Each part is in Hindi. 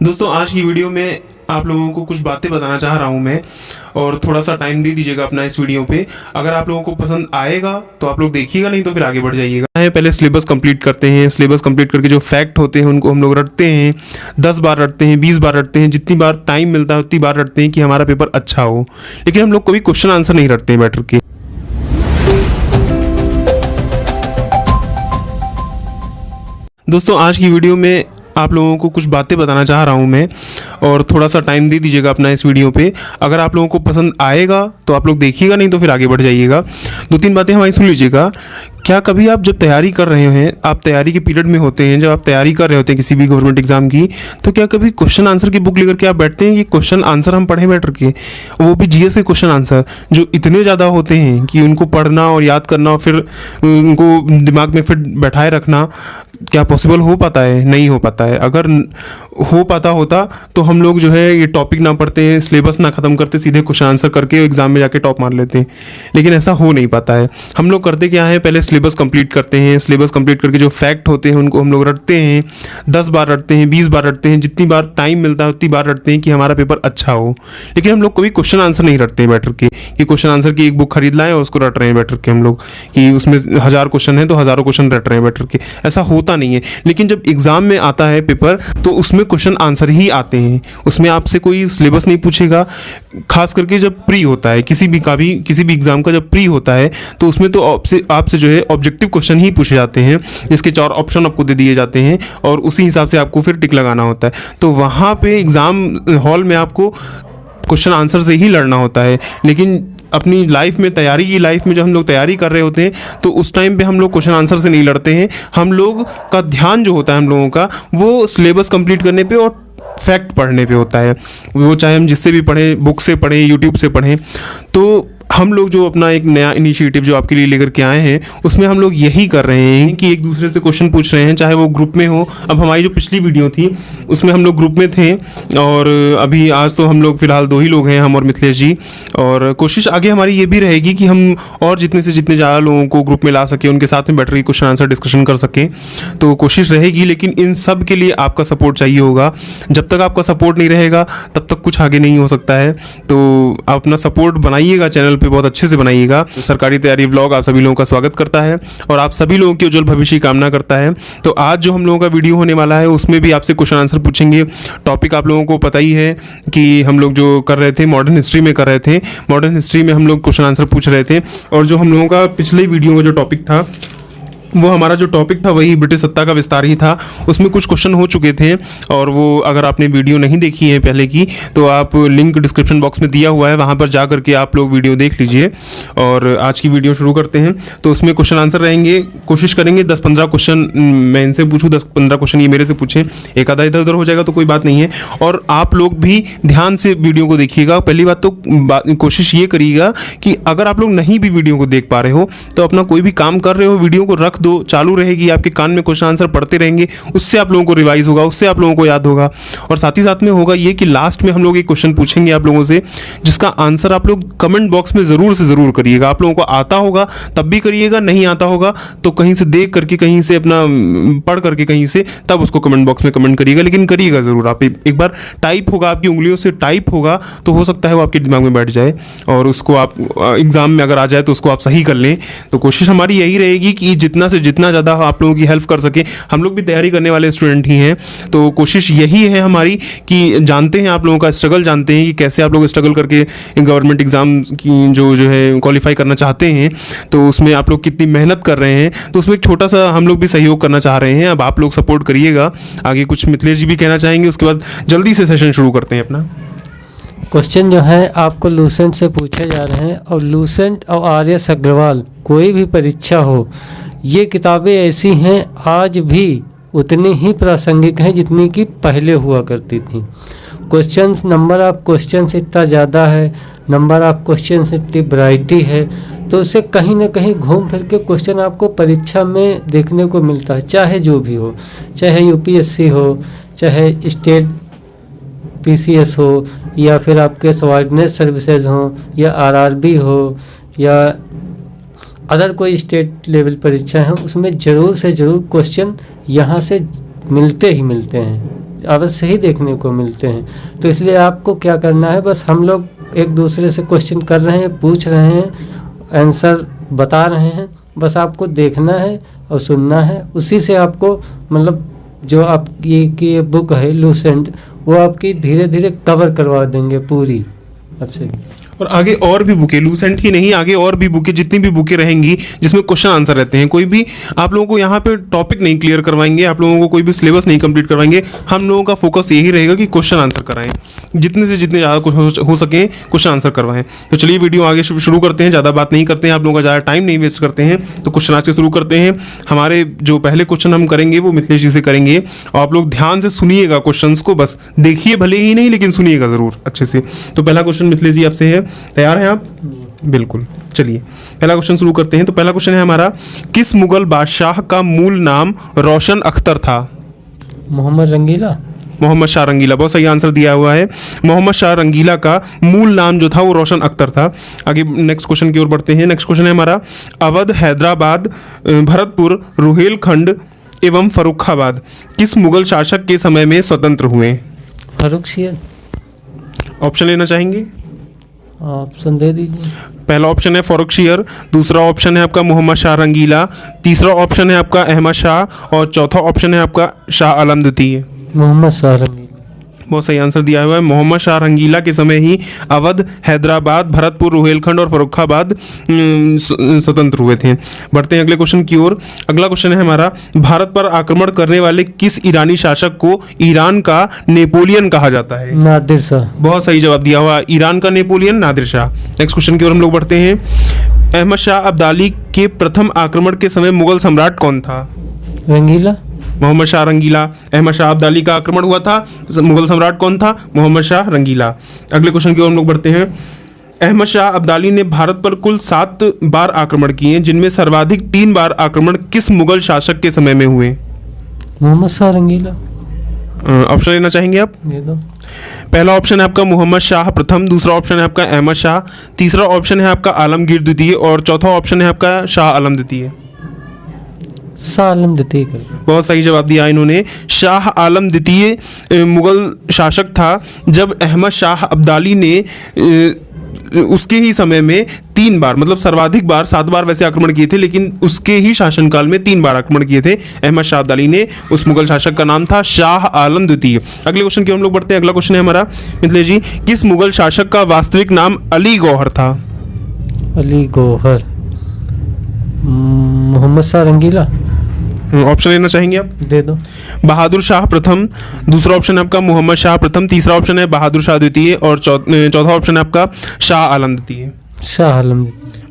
दोस्तों आज की वीडियो में आप लोगों को कुछ बातें बताना चाह रहा हूं मैं, और थोड़ा सा टाइम दे दीजिएगा अपना इस वीडियो पे। अगर आप लोगों को पसंद आएगा तो आप लोग देखिएगा, नहीं तो फिर आगे बढ़ जाइएगा। पहले सिलेबस कंप्लीट करते हैं। सिलेबस कंप्लीट करके जो फैक्ट होते हैं उनको हम लोग रटते हैं, 10 बार रटते हैं, 20 बार रटते हैं, जितनी बार टाइम मिलता है उतनी बार रटते हैं कि हमारा पेपर अच्छा हो। लेकिन हम लोग कभी क्वेश्चन आंसर नहीं रटते हैं बैठ के। दोस्तों आज की वीडियो में आप लोगों को कुछ बातें बताना चाह रहा हूं मैं, और थोड़ा सा टाइम दे दीजिएगा अपना इस वीडियो पे। अगर आप लोगों को पसंद आएगा तो आप लोग देखिएगा, नहीं तो फिर आगे बढ़ जाइएगा। 2-3 बातें हमारी सुन लीजिएगा। क्या कभी आप जब तैयारी कर रहे हैं, आप तैयारी के पीरियड में होते हैं, जब आप तैयारी कर रहे होते हैं किसी भी गवर्नमेंट एग्जाम की, तो क्या कभी क्वेश्चन आंसर की बुक लेकर के आप बैठते हैं कि क्वेश्चन आंसर हम पढ़ें बैठ के, वो भी जीएस के क्वेश्चन आंसर जो इतने ज़्यादा होते हैं कि उनको पढ़ना और याद करना और फिर उनको दिमाग में फिर बैठाए रखना, क्या पॉसिबल हो पाता है? नहीं हो पाता है। अगर हो पाता होता तो हम लोग जो है ये टॉपिक ना पढ़ते हैं, सिलेबस ना ख़त्म करते, सीधे क्वेश्चन आंसर करके एग्जाम में जाके टॉप मार लेते हैं। लेकिन ऐसा हो नहीं पाता है। हम लोग करते क्या है, पहले सिलेबस कंप्लीट करते हैं। सिलेबस कंप्लीट करके जो फैक्ट होते हैं उनको हम लोग रटते हैं, 10 बार रटते हैं, 20 बार रटते हैं, जितनी बार टाइम मिलता है उतनी बार रटते हैं कि हमारा पेपर अच्छा हो। लेकिन हम लोग कभी क्वेश्चन आंसर नहीं रटते हैं बैठ के कि क्वेश्चन आंसर की एक बुक खरीद लाएं और उसको रट रहे हैं बैठ के हम लोग कि उसमें 1000 क्वेश्चन है तो हज़ारों क्वेश्चन रट रहे हैं बैठ के। ऐसा होता नहीं है। लेकिन जब एग्जाम में आता है पेपर तो उसमें क्वेश्चन आंसर ही आते हैं। उसमें आपसे कोई सिलेबस नहीं पूछेगा। खास करके जब प्री होता है किसी भी एग्जाम का, जब प्री होता है तो उसमें तो आपसे जो है ऑब्जेक्टिव क्वेश्चन ही पूछे जाते हैं, जिसके 4 ऑप्शन आपको दे दिए जाते हैं और उसी हिसाब से आपको फिर टिक लगाना होता है। तो वहाँ पे एग्जाम हॉल में आपको क्वेश्चन आंसर से ही लड़ना होता है। लेकिन अपनी लाइफ में, तैयारी की लाइफ में जब हम लोग तैयारी कर रहे होते हैं तो उस टाइम पे हम लोग क्वेश्चन आंसर से नहीं लड़ते हैं। हम लोग का ध्यान जो होता है हम लोगों का, वो सिलेबस कंप्लीट करने पे और फैक्ट पढ़ने पे होता है। वो चाहे हम जिससे भी पढ़ें, बुक से पढ़ें, यूट्यूब से पढ़ें। तो हम लोग जो अपना एक नया इनिशिएटिव जो आपके लिए लेकर के आए हैं उसमें हम लोग यही कर रहे हैं कि एक दूसरे से क्वेश्चन पूछ रहे हैं, चाहे वो ग्रुप में हो। अब हमारी जो पिछली वीडियो थी उसमें हम लोग ग्रुप में थे, और अभी आज तो हम लोग फिलहाल 2 ही लोग हैं, हम और मिथिलेश जी। और कोशिश आगे हमारी ये भी रहेगी कि हम और जितने से जितने ज़्यादा लोगों को ग्रुप में ला सकें, उनके साथ में बैठ के क्वेश्चन आंसर डिस्कशन कर सकें, तो कोशिश रहेगी। लेकिन इन सब के लिए आपका सपोर्ट चाहिए होगा। जब तक आपका सपोर्ट नहीं रहेगा तब तक कुछ आगे नहीं हो सकता है। तो आप अपना सपोर्ट बनाइएगा, चैनल पे बहुत अच्छे से बनाइएगा। सरकारी तैयारी व्लॉग आप सभी लोगों का स्वागत करता है और आप सभी लोगों की उज्जवल भविष्य की कामना करता है। तो आज जो हम लोगों का वीडियो होने वाला है उसमें भी आपसे क्वेश्चन आंसर पूछेंगे। टॉपिक आप लोगों को पता ही है कि हम लोग जो कर रहे थे मॉडर्न हिस्ट्री में कर रहे थे। मॉडर्न हिस्ट्री में हम लोग क्वेश्चन आंसर पूछ रहे थे, और जो हम लोगों का पिछले वीडियो का जो टॉपिक था, वो हमारा जो टॉपिक था वही ब्रिटिश सत्ता का विस्तार ही था। उसमें कुछ क्वेश्चन हो चुके थे, और वो अगर आपने वीडियो नहीं देखी है पहले की तो आप लिंक डिस्क्रिप्शन बॉक्स में दिया हुआ है, वहाँ पर जा करके आप लोग वीडियो देख लीजिए। और आज की वीडियो शुरू करते हैं। तो उसमें क्वेश्चन आंसर रहेंगे। कोशिश करेंगे 10-15 क्वेश्चन मैं इनसे पूछूँ, 10-15 क्वेश्चन ये मेरे से पूछें। एक आधा इधर उधर हो जाएगा तो कोई बात नहीं है। और आप लोग भी ध्यान से वीडियो को देखिएगा। पहली बात तो कोशिश ये करिएगा कि अगर आप लोग नहीं भी वीडियो को देख पा रहे हो तो अपना कोई भी काम कर रहे हो, वीडियो को रख दो, चालू रहेगी, आपके कान में क्वेश्चन आंसर पढ़ते रहेंगे। उससे आप लोगों को रिवाइज होगा, उससे आप लोगों को याद होगा। और साथ ही साथ में होगा ये कि लास्ट में हम लोग एक क्वेश्चन पूछेंगे आप लोगों से, जिसका आंसर आप लोग कमेंट बॉक्स में ज़रूर से ज़रूर करिएगा। आप लोगों को आता होगा तब भी करिएगा, नहीं आता होगा तो कहीं से देख करके, कहीं से अपना पढ़ करके कहीं से, तब उसको कमेंट बॉक्स में कमेंट करिएगा। लेकिन करिएगा ज़रूर। आप एक बार टाइप होगा, आपकी उंगलियों से टाइप होगा तो हो सकता है वो आपके दिमाग में बैठ जाए और उसको आप एग्ज़ाम में अगर आ जाए तो उसको आप सही कर लें। तो कोशिश हमारी यही रहेगी कि जितना से जितना ज़्यादा आप लोगों की हेल्प कर सके। हम लोग भी तैयारी करने वाले स्टूडेंट ही हैं, तो कोशिश यही है हमारी कि जानते हैं आप लोगों का स्ट्रगल, जानते हैं कि कैसे आप लोग स्ट्रगल करके गवर्नमेंट एग्ज़ाम की जो है क्वालिफाई करना चाहते हैं, तो उसमें आप लोग कितनी मेहनत कर रहे हैं। तो उसमें एक छोटा सा हम लोग भी सहयोग करना चाह रहे हैं। अब आप लोग सपोर्ट करिएगा। आगे कुछ मिथिलेश जी भी कहना चाहेंगे, उसके बाद जल्दी से सेशन शुरू करते हैं अपना। क्वेश्चन जो है आपको लूसेंट से पूछे जा रहे हैं, और लूसेंट और आर.एस. अग्रवाल कोई भी परीक्षा हो, ये किताबें ऐसी हैं आज भी उतनी ही प्रासंगिक हैं जितनी कि पहले हुआ करती थी। क्वेश्चंस, नंबर ऑफ क्वेश्चन इतना ज़्यादा है, नंबर ऑफ क्वेश्चन इतनी वैरायटी है, तो उससे कहीं ना कहीं घूम फिर के क्वेश्चन आपको परीक्षा में देखने को मिलता है, चाहे जो भी हो, चाहे यूपीएससी हो, चाहे स्टेट पीसीएस हो, या फिर आपके सबऑर्डिनेट सर्विसेज हो, या आरआरबी हो, या अदर कोई स्टेट लेवल परीक्षा है, उसमें ज़रूर से ज़रूर क्वेश्चन यहाँ से मिलते ही मिलते हैं। अवश्य ही देखने को मिलते हैं। तो इसलिए आपको क्या करना है, बस हम लोग एक दूसरे से क्वेश्चन कर रहे हैं, पूछ रहे हैं, आंसर बता रहे हैं, बस आपको देखना है और सुनना है। उसी से आपको मतलब जो आपकी की बुक है लूसेंट, वो आपकी धीरे धीरे कवर करवा देंगे पूरी आपसे। और आगे और भी बुकें, लूसेंट ही नहीं, आगे और भी बुकें, जितनी भी बुकें रहेंगी जिसमें क्वेश्चन आंसर रहते हैं, कोई भी आप लोगों को यहाँ पे टॉपिक नहीं क्लियर करवाएंगे, आप लोगों को कोई भी सिलेबस नहीं कंप्लीट करवाएंगे। हम लोगों का फोकस यही रहेगा कि क्वेश्चन आंसर कराएं, जितने से जितने ज़्यादा हो सके क्वेश्चन आंसर करवाएं। तो चलिए वीडियो आगे शुरू करते हैं, ज़्यादा बात नहीं करते हैं, आप लोगों का ज़्यादा टाइम नहीं वेस्ट करते हैं। तो क्वेश्चन आज से शुरू करते हैं। हमारे जो पहले क्वेश्चन हम करेंगे वो मिथिलेश जी से करेंगे, और आप लोग ध्यान से सुनिएगा क्वेश्चन को, बस देखिए भले ही नहीं लेकिन सुनिएगा ज़रूर अच्छे से। तो पहला क्वेश्चन मिथिलेश जी आपसे है, तैयार हैं आप? बिल्कुल, चलिए पहला क्वेश्चन शुरू करते हैं। तो पहला क्वेश्चन है हमारा, किस मुगल बादशाह का मूल नाम रोशन अख्तर था? मोहम्मद रंगीला। मोहम्मद शाह रंगीला, बहुत सही आंसर दिया हुआ है। मोहम्मद शाह रंगीला का मूल नाम जो था वो रोशन अख्तर था। आगे नेक्स्ट क्वेश्चन की ओर बढ़ते हैं। नेक्स्ट क्वेश्चन है हमारा, अवध, हैदराबाद, भरतपुर, रुहेलखंड एवं फर्रुखाबाद किस मुगल शासक के समय में स्वतंत्र हुए? फर्रुखशियर। ऑप्शन लेना चाहेंगे? ऑप्शन दे दीजिए। पहला ऑप्शन है फर्रुखशियर, दूसरा ऑप्शन है आपका मोहम्मद शाह रंगीला, तीसरा ऑप्शन है आपका अहमद शाह, और चौथा ऑप्शन है आपका शाह आलम द्वितीय। मोहम्मद शाह रंगीला। बहुत सही आंसर दिया हुआ है। मोहम्मद शाह रंगीला के समय ही अवध, हैदराबाद, भरतपुर, रुहेलखंड और फर्रुखाबाद स्वतंत्र हुए थे। बढ़ते हैं अगले क्वेश्चन की ओर। अगला क्वेश्चन है हमारा, भारत पर आक्रमण करने वाले किस ईरानी शासक को ईरान का नेपोलियन कहा जाता है? नादिर शाह। बहुत सही जवाब दिया हुआ, ईरान का Napoleon Nadir Shah. Next question की ओर हम लोग बढ़ते हैं। अहमद शाह अब्दाली के प्रथम आक्रमण के समय मुगल सम्राट कौन था? रंगीला। मोहम्मद शाह रंगीला। अहमद शाह अब्दाली का आक्रमण हुआ था, मुगल सम्राट कौन था? मोहम्मद शाह रंगीला। अगले क्वेश्चन की ओर हम लोग बढ़ते हैं। अहमद शाह अब्दाली ने भारत पर कुल 7 बार आक्रमण किए, जिनमें सर्वाधिक 3 बार आक्रमण किस मुगल शासक के समय में हुए? मोहम्मद शाह रंगीला। ऑप्शन लेना चाहेंगे आप? दे दो। पहला ऑप्शन है आपका मोहम्मद शाह प्रथम, दूसरा ऑप्शन है आपका अहमद शाह, तीसरा ऑप्शन है आपका आलमगीर द्वितीय, और चौथा ऑप्शन है आपका शाह आलम द्वितीय। शाह आलम द्वितीय। बहुत सही जवाब दिया इन्होंने। शाह आलम द्वितीय मुगल शासक था। जब अहमद शाह अब्दाली ने उसके ही समय में 3 बार, मतलब सर्वाधिक बार 7 बार वैसे आक्रमण किए थे, लेकिन उसके ही शासनकाल में 3 बार आक्रमण किए थे अहमद शाह अब्दाली ने। उस मुगल शासक का नाम था शाह आलम द्वितीय। अगले क्वेश्चन की हम लोग बढ़ते हैं। अगला क्वेश्चन है हमारा, मिथिलेश जी, किस मुगल शासक का वास्तविक नाम अली गौहर था? अली गौहर। मोहम्मद शाह रंगीला। ऑप्शन लेना चाहेंगे आप? दे दो। बहादुर शाह प्रथम, दूसरा ऑप्शन है आपका मोहम्मद शाह प्रथम, तीसरा ऑप्शन है बहादुर शाह द्वितीय, और चौथा ऑप्शन है आपका शाह आलम द्वितीय। शाह आलम।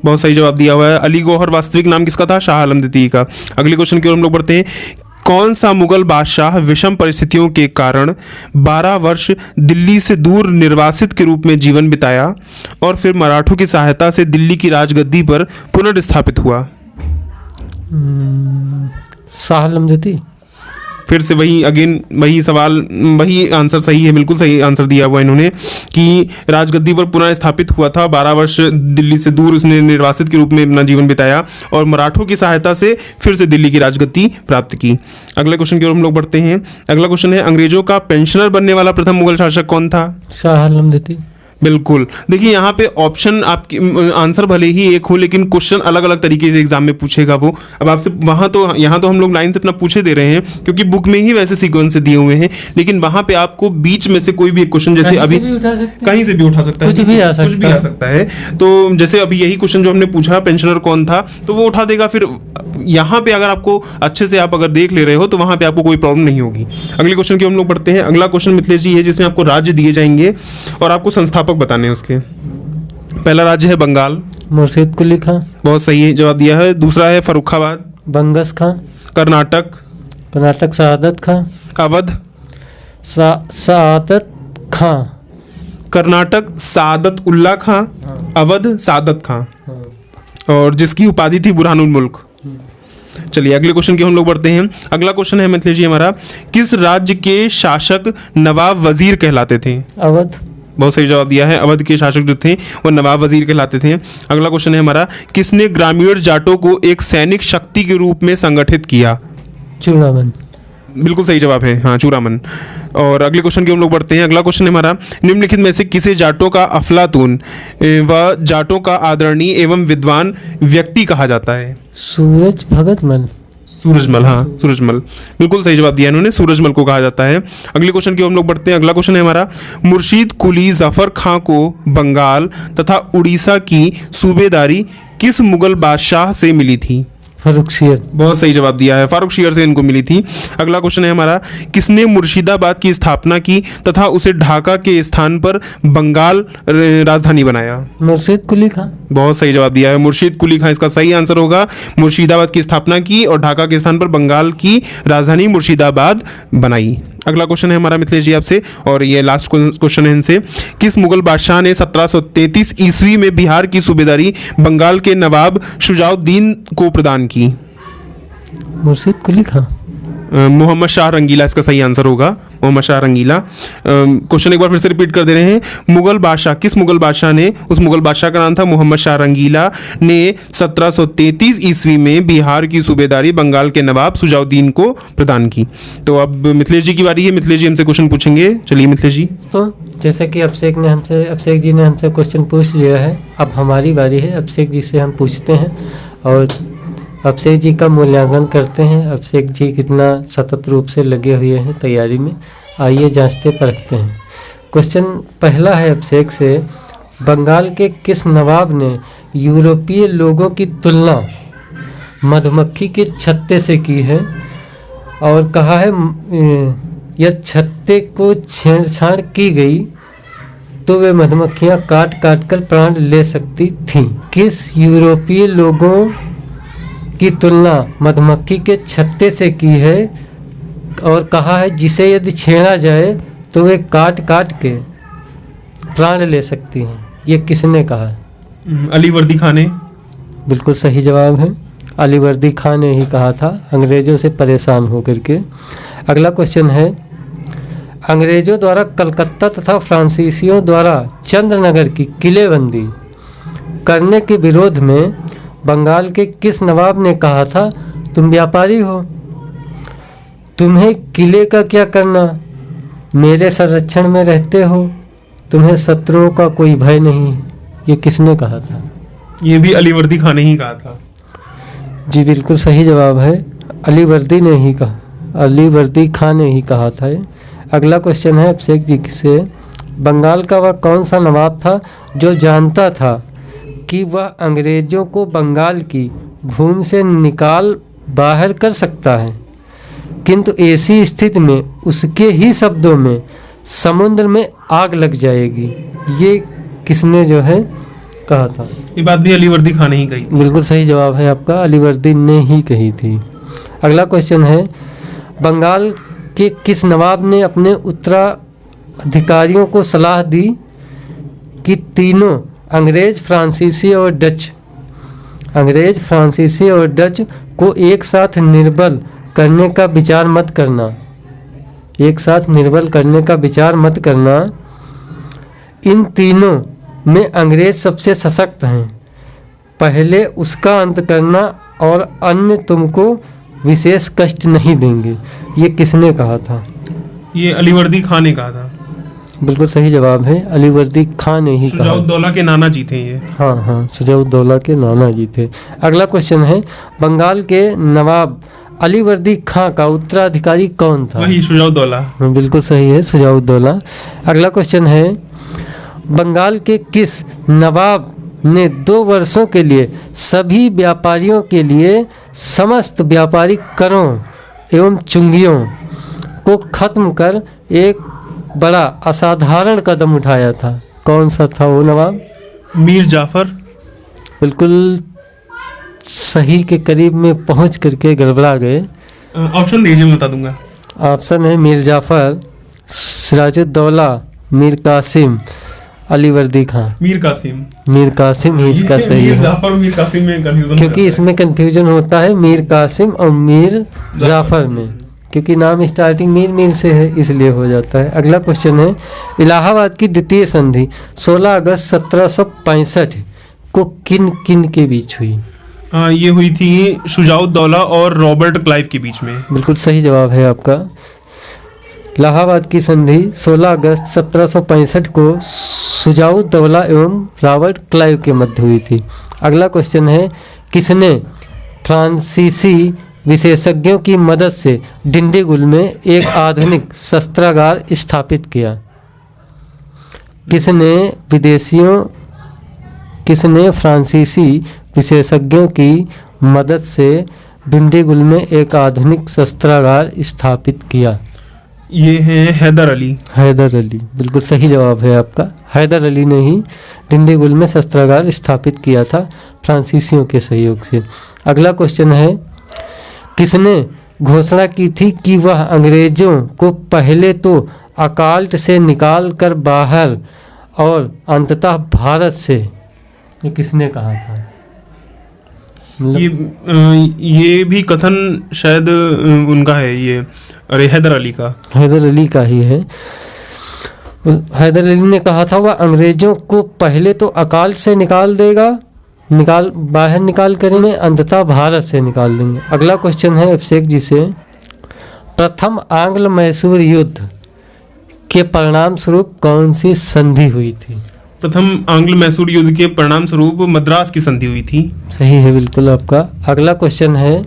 बहुत सही जवाब दिया हुआ है। अली गौहर वास्तविक नाम किसका था? शाह आलम द्वितीय का। अगले क्वेश्चन की ओर हम लोग बढ़ते हैं। कौन सा मुगल बादशाह विषम परिस्थितियों के कारण 12 वर्ष दिल्ली से दूर निर्वासित के रूप में जीवन बिताया और फिर मराठों की सहायता से दिल्ली की राजगद्दी पर पुनर्स्थापित हुआ? शाह आलम द्वितीय। फिर से वही अगेन वही सवाल, वही आंसर सही है, बिल्कुल सही आंसर दिया हुआ इन्होंने कि राजगद्दी पर पुनः स्थापित हुआ था, 12 वर्ष दिल्ली से दूर उसने निर्वासित के रूप में अपना जीवन बिताया और मराठों की सहायता से फिर से दिल्ली की राजगद्दी प्राप्त की। अगले क्वेश्चन की ओर हम लोग बढ़ते हैं। अगला क्वेश्चन है, अंग्रेजों का पेंशनर बनने वाला प्रथम मुगल शासक कौन था? शाह आलम द्वितीय। बिल्कुल, देखिए यहाँ पे ऑप्शन आपकी आंसर भले ही एक हो, लेकिन क्वेश्चन अलग अलग तरीके से एग्जाम में पूछेगा वो। अब आपसे वहाँ तो यहाँ तो हम लोग लाइन से अपना पूछे दे रहे हैं क्योंकि बुक में ही वैसे सीक्वेंस से दिए हुए हैं, लेकिन वहाँ पे आपको बीच में से कोई भी एक क्वेश्चन, जैसे अभी कहीं से भी उठा सकता है, कुछ भी आ सकता है। तो जैसे अभी यही क्वेश्चन जो हमने पूछा पेंशनर कौन था, तो वो उठा देगा। फिर यहाँ पे अगर आपको अच्छे से आप अगर देख ले रहे हो तो वहाँ पे आपको कोई प्रॉब्लम नहीं होगी। अगले क्वेश्चन की हम लोग बढ़ते हैं। अगला क्वेश्चन मिथिलेश जी है जिसमें आपको राज्य दिए जाएंगे और आपको संस्थापक बताने हैं उसके। पहला राज्य है बंगाल, मुर्शीद कुली खां। बहुत सही जवाब दिया है। दूसरा है फर्रुखाबाद, बंगस खां। कर्नाटक, कर्नाटक शहादत खां। अवध, सआदत खां। कर्नाटक सादत उल्ला खां, अवध सादत खां, और जिसकी उपाधि थी बुरहानुल मुल्क। चलिए अगले क्वेश्चन की हम लोग बढ़ते हैं। अगला क्वेश्चन है मिथिलेश जी हमारा, किस राज्य के शासक नवाब वजीर कहलाते थे? अवध। बहुत सही जवाब दिया है। अवध के शासक जो थे वो नवाब वजीर कहलाते थे। अगला क्वेश्चन है हमारा, किसने ग्रामीण जाटों को एक सैनिक शक्ति के रूप में संगठित किया? चूड़ामन। बिल्कुल सही जवाब है, हाँ चूड़ामन। और अगले क्वेश्चन की हम लोग बढ़ते हैं। अगला क्वेश्चन है हमारा, निम्नलिखित में से किसे जाटों का अफलातून व जाटों का आदरणीय एवं विद्वान व्यक्ति कहा जाता है? सूरज भगतमल। सूरजमल, हाँ सूरजमल, बिल्कुल सही जवाब दिया इन्होंने, सूरजमल को कहा जाता है। अगले क्वेश्चन की हम लोग बढ़ते हैं। अगला क्वेश्चन है हमारा, मुर्शीद कुली जफर खां को बंगाल तथा उड़ीसा की सूबेदारी किस मुगल बादशाह से मिली थी? फर्रुखसियर। बहुत सही जवाब दिया है, फारुखशियर से इनको मिली थी। अगला क्वेश्चन है हमारा, किसने मुर्शिदाबाद की स्थापना की तथा उसे ढाका के स्थान पर बंगाल राजधानी बनाया? मुर्शीद कुली खां। बहुत सही जवाब दिया है, मुर्शीद कुली खां इसका सही आंसर होगा। मुर्शिदाबाद की स्थापना की और ढाका के स्थान पर बंगाल की राजधानी मुर्शिदाबाद बनाई। अगला क्वेश्चन है हमारा मिथिलेश जी आपसे, और ये लास्ट क्वेश्चन है इनसे, किस मुगल बादशाह ने 1733 ईस्वी में बिहार की सूबेदारी बंगाल के नवाब शुजाउद्दीन को प्रदान की? मुर्शीद कुली खां। मोहम्मद शाह रंगीला इसका सही आंसर होगा, मोहम्मद शाह रंगीला। क्वेश्चन एक बार फिर से रिपीट कर दे रहे हैं, मुगल बादशाह, किस मुगल बादशाह ने, उस मुगल बादशाह का नाम था मोहम्मद शाह रंगीला, ने 1733 ईस्वी में बिहार की सूबेदारी बंगाल के नवाब शुजाउद्दीन को प्रदान की। तो अब मिथिलेश जी की बारी है, मिथिलेश जी हमसे क्वेश्चन पूछेंगे। चलिए मिथिलेश जी। तो जैसे कि अभिषेक जी ने हमसे क्वेश्चन पूछ लिया है, अब हमारी बारी है, अभिषेक जी से हम पूछते हैं और अभिषेक जी का मूल्यांकन करते हैं। अभिषेक जी कितना सतत रूप से लगे हुए हैं तैयारी में, आइए जांचते परखते हैं। क्वेश्चन पहला है अभिषेक से, बंगाल के किस नवाब ने यूरोपीय लोगों की तुलना मधुमक्खी के छत्ते से की है? और कहा है यह छत्ते को छेड़छाड़ की गई तो वे मधुमक्खियां काट काट कर प्राण ले सकती थीं। किस यूरोपीय लोगों की तुलना मधुमक्खी के छत्ते से की है और कहा है जिसे यदि छेड़ा जाए तो वे काट काट के प्राण ले सकती हैं? ये किसने कहा है? अलीवर्दी खान ने। बिल्कुल सही जवाब है, अलीवर्दी खान ने ही कहा था, अंग्रेजों से परेशान होकर के। अगला क्वेश्चन है, अंग्रेजों द्वारा कलकत्ता तथा फ्रांसीसियों द्वारा चंद्रनगर की किलेबंदी करने के विरोध में बंगाल के किस नवाब ने कहा था, तुम व्यापारी हो, तुम्हें किले का क्या करना, मेरे संरक्षण में रहते हो, तुम्हें शत्रुओं का कोई भय नहीं? ये किसने कहा था? ये भी अलीवर्दी खान ने ही कहा था। जी बिल्कुल सही जवाब है, अलीवर्दी ने ही कहा, अलीवर्दी खान ने ही कहा था। अगला क्वेश्चन है अभिषेक जी से, बंगाल का वह कौन सा नवाब था जो जानता था कि वह अंग्रेजों को बंगाल की भूमि से निकाल बाहर कर सकता है, किंतु ऐसी स्थिति में उसके ही शब्दों में समुद्र में आग लग जाएगी? ये किसने जो है कहा था? ये बात भी अलीवर्दी खान ने ही कही। बिल्कुल सही जवाब है आपका, अलीवर्दी ने ही कही थी। अगला क्वेश्चन है, बंगाल के किस नवाब ने अपने उत्तराधिकारियों को सलाह दी कि तीनों अंग्रेज, फ्रांसीसी और डच को एक साथ निर्बल करने का विचार मत करना, एक साथ निर्बल करने का विचार मत करना, इन तीनों में अंग्रेज सबसे सशक्त हैं, पहले उसका अंत करना और अन्य तुमको विशेष कष्ट नहीं देंगे? ये किसने कहा था? ये अलीवर्दी खान ने कहा था। बिल्कुल सही जवाब है, अलीवर्दी खान ने ही कहा। शुजाउद्दौला के नाना जी थे ये। हाँ, शुजाउद्दौला के नाना जी थे। अगला क्वेश्चन है, बंगाल के नवाब अलीवर्दी खां का उत्तराधिकारी कौन था? वही शुजाउद्दौला। बिल्कुल सही है, शुजाउद्दौला। अगला क्वेश्चन है, बंगाल के किस नवाब ने 2 वर्षों के लिए सभी व्यापारियों के लिए समस्त व्यापारिक करों एवं चुंगियों को खत्म कर एक बड़ा असाधारण कदम उठाया था? कौन सा था वो नवाब? मीर जाफर। बिल्कुल सही के करीब में पहुंच करके गड़बड़ा गए। ऑप्शन दीजिए, मैं बता दूंगा। ऑप्शन है मीर जाफर, सिराजुद्दौला, मीर कासिम, अलीवर्दी खां। मीर कासिम ही इसका सही मीर है, जाफर और मीर कासिम में कंफ्यूजन, क्योंकि इसमें कंफ्यूजन होता है मीर कासिम और मीर जाफर में, क्योंकि नाम स्टार्टिंग मीर से है इसलिए हो जाता है। अगला क्वेश्चन है, इलाहाबाद की द्वितीय संधि 16 अगस्त 1765 को किन किन के बीच हुई? ये हुई थी शुजाउद्दौला और रॉबर्ट क्लाइव के बीच में। बिल्कुल सही जवाब है आपका। इलाहाबाद की संधि 16 अगस्त 1765 को शुजाउद्दौला एवं रॉबर्ट क्लाइव के मध्य हुई थी। अगला क्वेश्चन है, किसने फ्रांसीसी विशेषज्ञों की मदद से डिंडीगुल में एक आधुनिक शस्त्रागार स्थापित किया? किसने फ्रांसीसी विशेषज्ञों की मदद से डिंडीगुल में एक आधुनिक शस्त्रागार स्थापित किया? ये हैं हैदर अली। हैदर अली, बिल्कुल सही जवाब है आपका। हैदर अली ने ही डिंडीगुल में शस्त्रागार स्थापित किया था फ्रांसीसियों के सहयोग से। अगला क्वेश्चन है, किसने घोषणा की थी कि वह अंग्रेजों को पहले तो अकाल्ट से निकाल कर बाहर और अंततः भारत से, ये किसने कहा था? ये भी कथन शायद उनका है, ये अरे हैदर अली का। हैदर अली का ही है। हैदर अली ने कहा था वह अंग्रेजों को पहले तो अकाल से बाहर निकाल करेंगे, अंततः भारत से निकाल देंगे। अगला क्वेश्चन है अभिषेक जी से, प्रथम आंग्ल मैसूर युद्ध के परिणाम स्वरूप कौन सी संधि हुई थी? प्रथम आंग्ल मैसूर युद्ध के परिणाम स्वरूप मद्रास की संधि हुई थी। सही है बिल्कुल आपका। अगला क्वेश्चन है,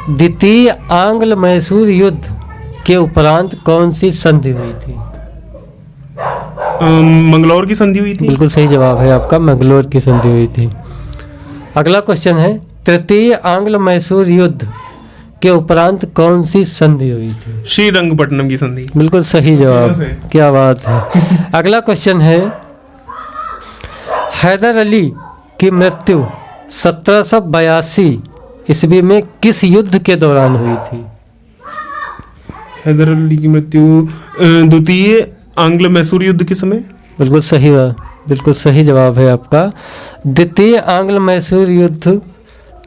द्वितीय आंग्ल मैसूर युद्ध के उपरांत कौन सी संधि हुई थी? मंगलौर की संधि हुई थी। बिल्कुल सही जवाब है आपका, मंगलौर की संधि हुई थी। अगला क्वेश्चन है, तृतीय आंग्ल मैसूर युद्ध के उपरांत कौन सी संधि हुई थी? श्रीरंगपट्टनम की संधि। बिल्कुल सही जवाब, क्या बात है। अगला क्वेश्चन है, हैदर अली की मृत्यु 1782 ईस्वी में किस युद्ध के दौरान हुई थी? हैदर अली की मृत्यु द्वितीय आंग्ल मैसूर युद्ध के समय। बिल्कुल सही जवाब है आपका। द्वितीय आंग्ल मैसूर युद्ध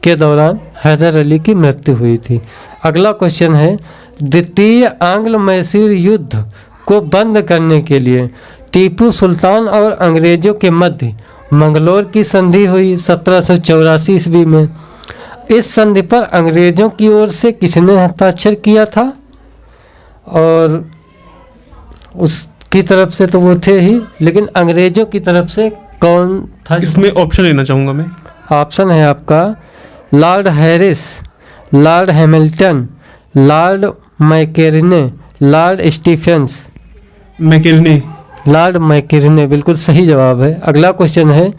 के दौरान हैदर अली की मृत्यु हुई थी। अगला क्वेश्चन है, द्वितीय आंग्ल मैसूर युद्ध को बंद करने के लिए टीपू सुल्तान और अंग्रेजों के मध्य मंगलौर की संधि हुई 1784 ईस्वी में। इस संधि पर अंग्रेजों की ओर से किसने हस्ताक्षर किया था? और उसकी तरफ से तो वो थे ही, लेकिन अंग्रेजों की तरफ से कौन था? इसमें ऑप्शन लेना चाहूँगा मैं। ऑप्शन है आपका lord Harris, lord Hamilton, lord Macartney, lord Stephens. Lord Macartney, बिल्कुल सही जवाब है। अगला क्वेश्चन है,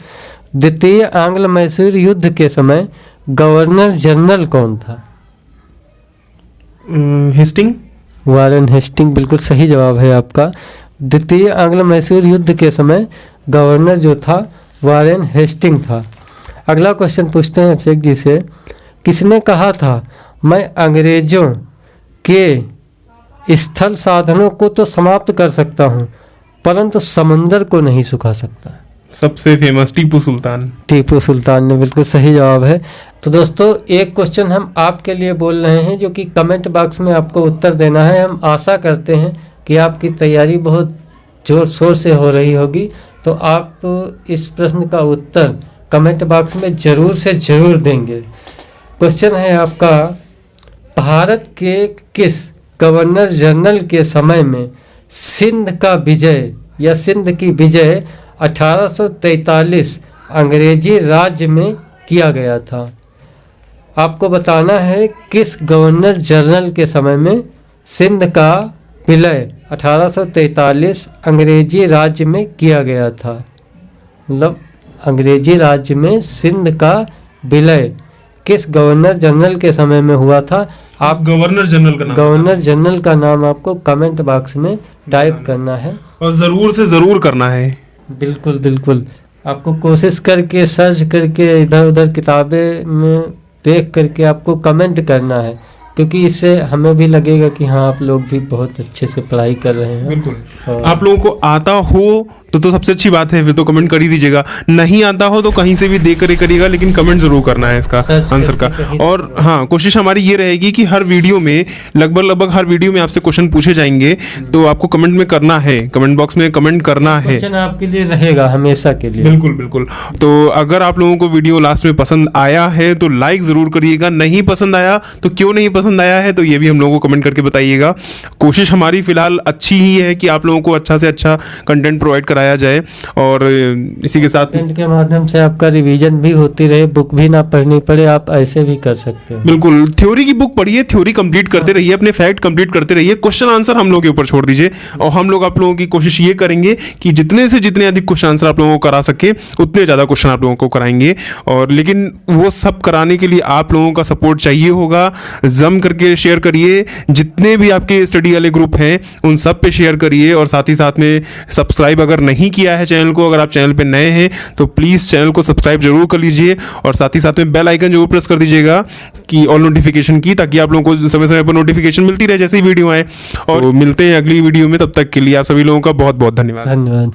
द्वितीय आंग्ल मैसूर युद्ध के समय गवर्नर जनरल कौन था? हेस्टिंग, वारेन हेस्टिंग, बिल्कुल सही जवाब है आपका। द्वितीय आंग्ल मैसूर युद्ध के समय गवर्नर जो था वारेन हेस्टिंग था। अगला क्वेश्चन पूछते हैं अभिषेक जी से, किसने कहा था मैं अंग्रेजों के स्थल साधनों को तो समाप्त कर सकता हूँ परंतु समंदर को नहीं सुखा सकता? सबसे फेमस टीपू सुल्तान ने, बिल्कुल सही जवाब है। तो दोस्तों, एक क्वेश्चन हम आपके लिए बोल रहे हैं जो कि कमेंट बॉक्स में आपको उत्तर देना है। हम आशा करते हैं कि आपकी तैयारी बहुत जोर शोर से हो रही होगी, तो आप इस प्रश्न का उत्तर कमेंट बॉक्स में ज़रूर से ज़रूर देंगे। क्वेश्चन है आपका, भारत के किस गवर्नर जनरल के समय में सिंध का विजय या सिंध की विजय 1843 अंग्रेजी राज्य में किया गया था? आपको बताना है किस गवर्नर जनरल के समय में सिंध का विलय 1843 अंग्रेजी राज्य में किया गया था। मतलब अंग्रेजी राज्य में सिंध का विलय किस गवर्नर जनरल के समय में हुआ था? आप गवर्नर जनरल का नाम आपको कमेंट बॉक्स में टाइप करना है और ज़रूर से ज़रूर करना है। बिल्कुल आपको कोशिश करके सर्च करके इधर उधर किताबें में देख करके आपको कमेंट करना है, क्योंकि इससे हमें भी लगेगा कि हाँ आप लोग भी बहुत अच्छे से पढ़ाई कर रहे हैं। बिल्कुल, आप लोगों को आता हो तो सबसे अच्छी बात है, फिर तो कमेंट कर ही दीजिएगा। नहीं आता हो तो कहीं से भी देख कर करिएगा, लेकिन कमेंट जरूर करना है इसका सर्च आंसर का। करके कहीं और हाँ, कोशिश हमारी ये रहेगी कि हर वीडियो में लगभग हर वीडियो में आपसे क्वेश्चन पूछे जाएंगे, तो आपको कमेंट में करना है, कमेंट बॉक्स में कमेंट करना है। क्वेश्चन आपके लिए रहेगा हमेशा के लिए। बिल्कुल बिल्कुल। तो अगर आप लोगों को वीडियो लास्ट में पसंद आया है तो लाइक ज़रूर करिएगा, नहीं पसंद आया तो क्यों नहीं पसंद आया है तो ये भी हम लोगों को कमेंट करके बताइएगा। कोशिश हमारी फ़िलहाल अच्छी ही है कि आप लोगों को अच्छा से अच्छा कंटेंट प्रोवाइड कराया जाए, और इसी के साथ कंटेंट के माध्यम से आपका रिवीजन भी होती रहे, बुक भी ना पढ़नी पड़े, आप ऐसे भी कर सकते हो। बिल्कुल, थ्योरी की बुक पढ़िए, थ्योरी कंप्लीट करते रहिए, अपने फैक्ट कंप्लीट करते रहिए, क्वेश्चन आंसर हम लोगों के ऊपर छोड़ दीजिए, और हम लोग आप लोगों की कोशिश ये करेंगे कि जितने से जितने अधिक क्वेश्चन आंसर आप लोगों को करा सके उतने ज़्यादा क्वेश्चन आप लोगों को कराएंगे। और लेकिन वो सब कराने के लिए आप लोगों का सपोर्ट चाहिए होगा। जम करके शेयर करिए, जितने भी आपके स्टडी वाले ग्रुप हैं उन सब पे शेयर करिए, और साथ ही साथ में सब्सक्राइब अगर नहीं किया है चैनल को, अगर आप चैनल पे नए हैं तो प्लीज़ चैनल को सब्सक्राइब जरूर कर लीजिए, और साथ ही साथ में बेल आइकन जरूर प्रेस कर दीजिएगा कि ऑल नोटिफिकेशन की, ताकि आप लोगों को समय समय पर नोटिफिकेशन मिलती रहे जैसे ही वीडियो आए। और मिलते हैं अगली वीडियो में, तब तक के लिए आप सभी लोगों का बहुत बहुत धन्यवाद। धन्यवाद।